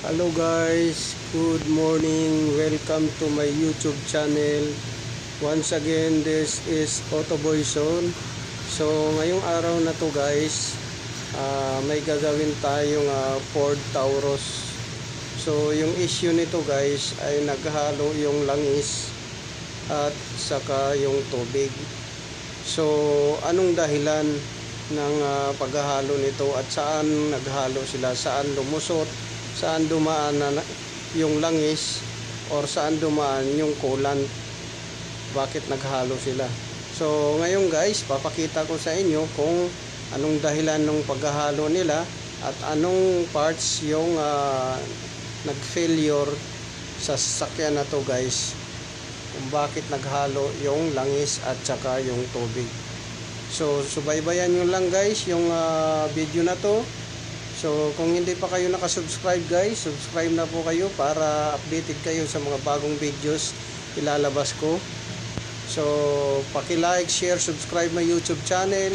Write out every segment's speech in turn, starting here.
Hello guys, good morning. Welcome to my YouTube channel. Once again, this is Autoboy Zone. So ngayong araw na to guys, may gagawin tayong Ford Taurus. So yung issue nito guys ay naghalo yung langis at saka yung tubig. So anong dahilan ng paghahalo nito at saan naghalo sila, saan lumusot, saan dumaan yung langis or saan dumaan yung coolant, bakit naghalo sila. So ngayon guys, papakita ko sa inyo kung anong dahilan ng paghahalo nila at anong parts yung nag-failure sa sasakyan na to guys, kung bakit naghalo yung langis at saka yung tubig. So subaybayan nyo lang guys yung video na to. So kung hindi pa kayo nakasubscribe guys, subscribe na po kayo para updated kayo sa mga bagong videos ilalabas ko. So paki-like, share, subscribe my YouTube channel,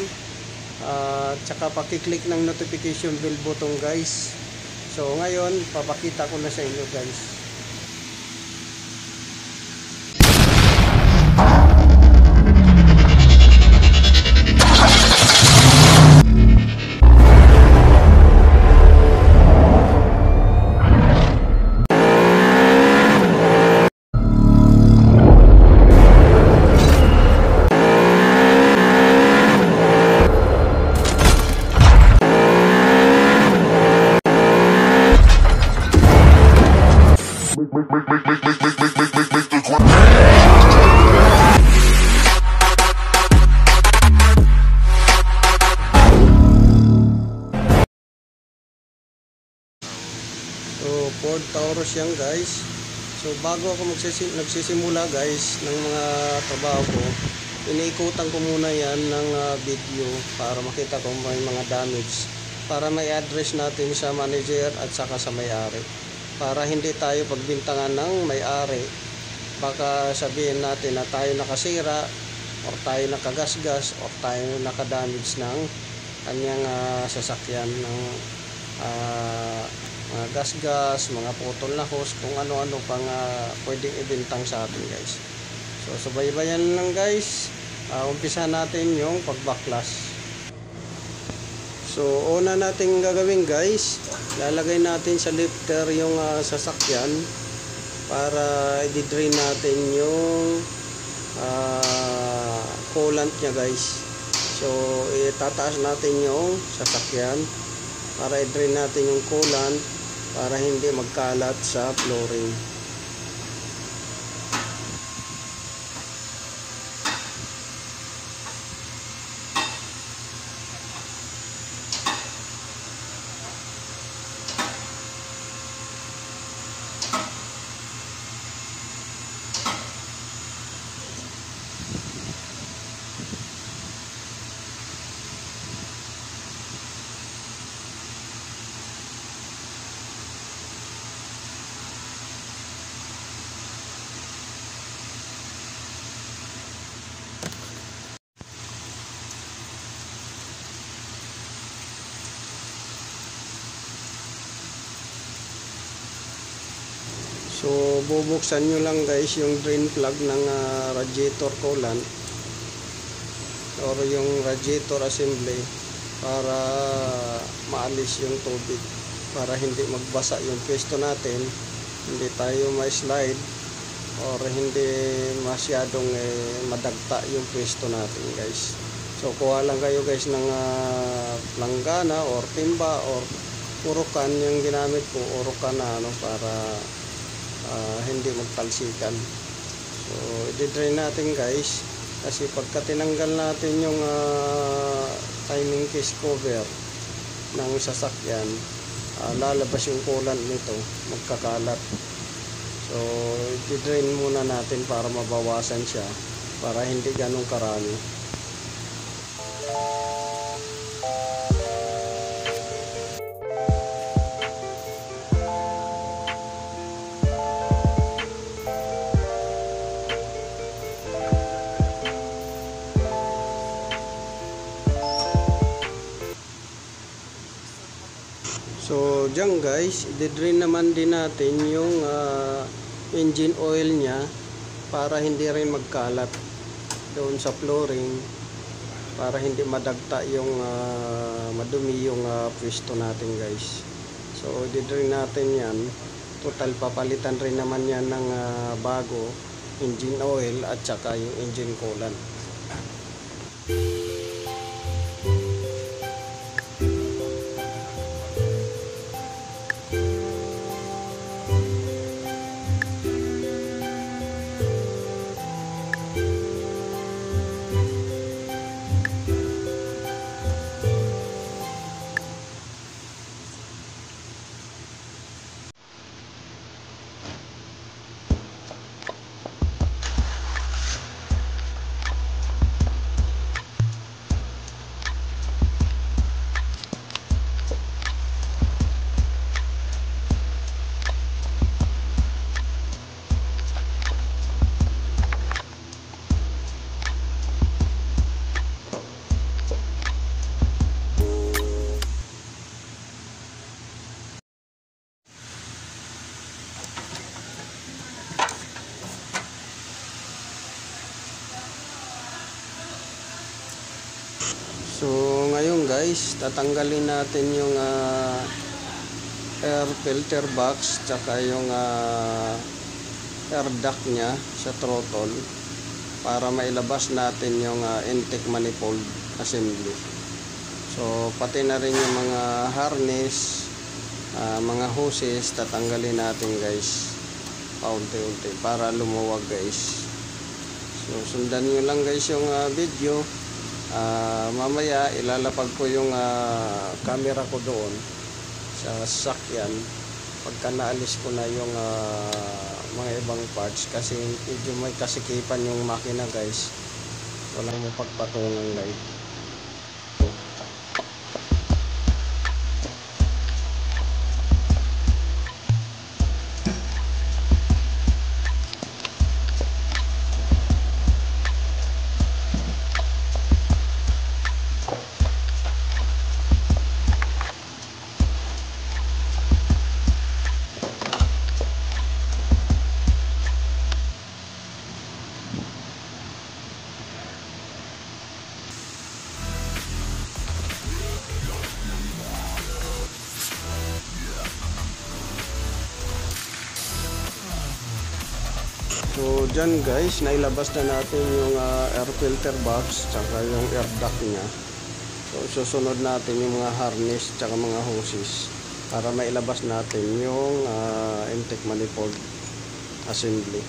tsaka paki-click ng notification bell button guys. So ngayon papakita ko na sa inyo guys. So Ford Taurus yan guys. So bago ako nagsisimula guys ng mga trabaho ko, iniikutan ko muna yan ng video para makita ko may mga damage, para may address natin sa manager at saka sa may-ari, para hindi tayo pagbintangan ng may-ari. Baka sabihin natin na tayo nakasira or tayo nakagasgas or tayo nakadamage ng kanyang sasakyan, ng mga gasgas, mga putol na hose, kung ano-ano pang pwedeng ibintang sa atin guys. So subaybayan lang guys. Umpisa natin yung pagbaklas. So una natin gagawin guys, lalagay natin sa lifter yung sasakyan para i-drain natin yung coolant nya guys. So itataas natin yung sasakyan para i-drain natin yung coolant para hindi magkalat sa flooring. So bubuksan nyo lang guys yung drain plug ng radiator coolant or yung radiator assembly para maalis yung tubig, para hindi magbasa yung pwesto natin, hindi tayo ma-slide or hindi masyadong madagta yung pwesto natin guys. So kuha lang kayo guys ng planggana or timba or urukan. Yung ginamit ko urukan na para hindi magtalsikan. So i-drain natin guys, kasi pagka tinanggal natin yung timing case cover ng sasakyan, lalabas yung coolant nito, magkakalat. So i-drain muna natin para mabawasan siya, para hindi ganun karami. So dyan guys, i-drain naman din natin yung engine oil niya para hindi rin magkalat doon sa flooring, para hindi madagta yung madumi yung pwesto natin guys. So i-drain natin yan. Total papalitan rin naman yan ng bago engine oil at saka yung engine coolant. So ngayon guys, tatanggalin natin yung air filter box tsaka yung air duct nya sa throttle para mailabas natin yung intake manifold assembly. So pati na rin yung mga harness, mga hoses, tatanggalin natin guys paunti-unti para lumuwag guys. So sundan nyo lang guys yung video. Mamaya ilalapag ko yung camera ko doon sa sasakyan pagka naalis ko na yung mga ibang parts, kasi medyo may kasikipan yung makina guys, walang mapagpatungan guys. So dyan guys, nailabas na natin yung air filter box tsaka yung air duct nya. So susunod natin yung mga harness tsaka mga hoses para mailabas natin yung intake manifold assembly.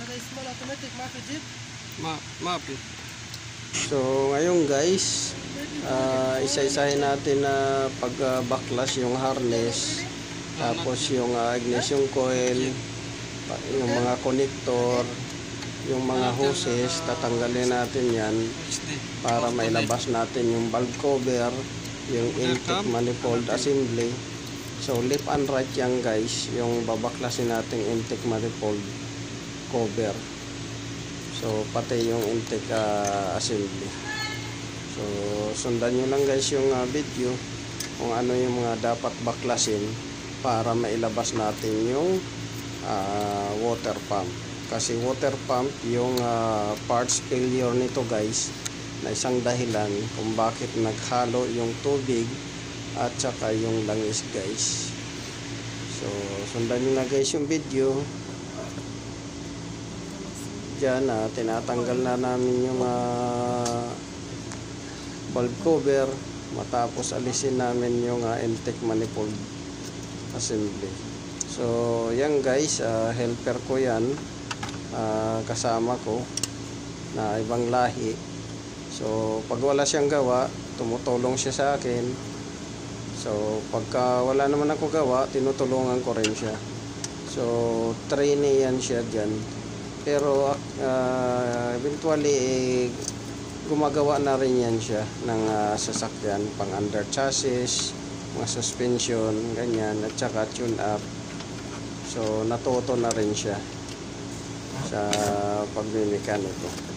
small automatic Mafia jeep. Mapi. So ngayon guys, isa-isahin natin na pag-backlash yung harness, tapos yung ignition coil, yung mga connector, yung mga hoses, tatanggalin natin yan para mailabas natin yung valve cover, yung intake manifold assembly. So left and right yan guys, yung babaklasin natin intake manifold cover. So pati yung intake assembly. So sundan nyo lang guys yung video kung ano yung mga dapat baklasin para mailabas natin yung water pump. Kasi water pump yung parts failure nito guys, na isang dahilan kung bakit naghalo yung tubig at saka yung langis guys. So sundan nyo na guys yung video. Diyan tinatanggal na namin yung valve cover, matapos alisin namin yung intake manifold assembly. So yan guys, helper ko yan, kasama ko na ibang lahi. So pag wala siyang gawa, tumutulong siya sa akin. So pagka wala naman ako gawa, tinutulungan ko rin siya. So trainee yan siya dyan. Pero eventually gumagawa na rin yan siya ng sasakyan, pang under chassis, mga suspension, ganyan, at saka tune up. So natuto na rin siya sa pagmimekaniko.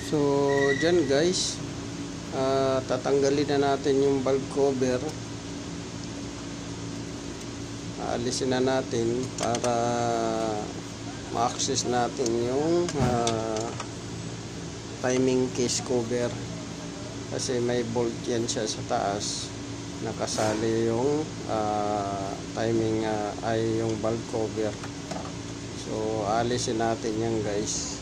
So dyan guys, tatanggalin na natin yung valve cover, aalisin na natin para ma-access natin yung timing case cover, kasi may bolt yan siya sa taas, nakasali yung timing ay yung valve cover. So aalisin natin yan guys.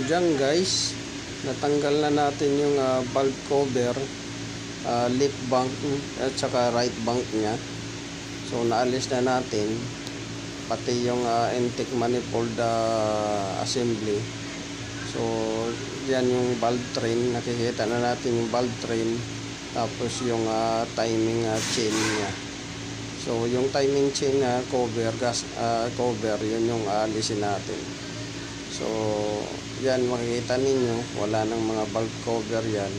dyan guys, natanggal na natin yung valve cover, left bank at saka right bank nya. So naalis na natin pati yung intake manifold assembly. So yan yung valve train, nakikita na natin yung valve train, tapos yung timing chain nya. So yung timing chain cover, gas cover, yun yung alisin natin. So yan, makikita ninyo wala nang mga valve cover yan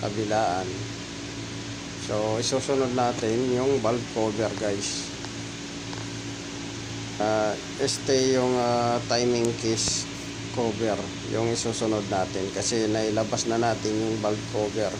kabilaan. So isusunod natin yung valve cover guys. Este yung timing case cover yung isusunod natin kasi nailabas na natin yung valve cover.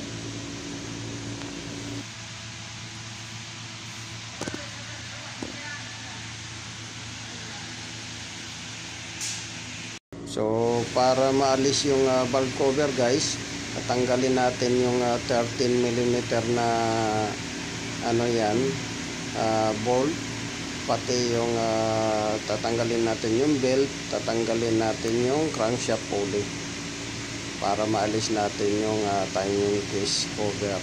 So para maalis yung valve cover guys, tatanggalin natin yung 13mm na ano yan, bolt, pati yung tatanggalin natin yung belt, tatanggalin natin yung crankshaft pulley para maalis natin yung timing case cover,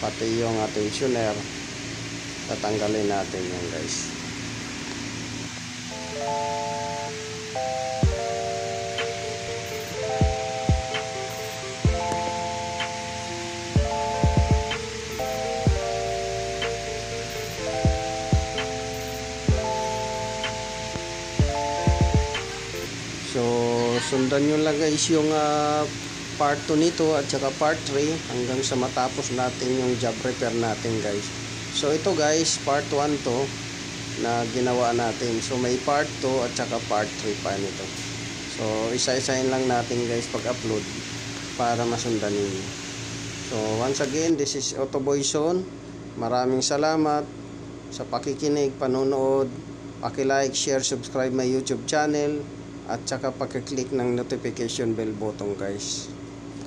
pati yung tensioner tatanggalin natin yan guys. So sundan nyo lang guys yung part 2 nito at saka part 3 hanggang sa matapos natin yung job repair natin guys. So ito guys, part 1 to na ginawa natin. So may part 2 at saka part 3 pa nito. So isa-isahin lang natin guys pag upload para masundan ninyo. So once again, this is Autoboy Son. Maraming salamat sa pakikinig, panonood. Paki-like, share, subscribe my YouTube channel at saka paki-click ng notification bell button guys.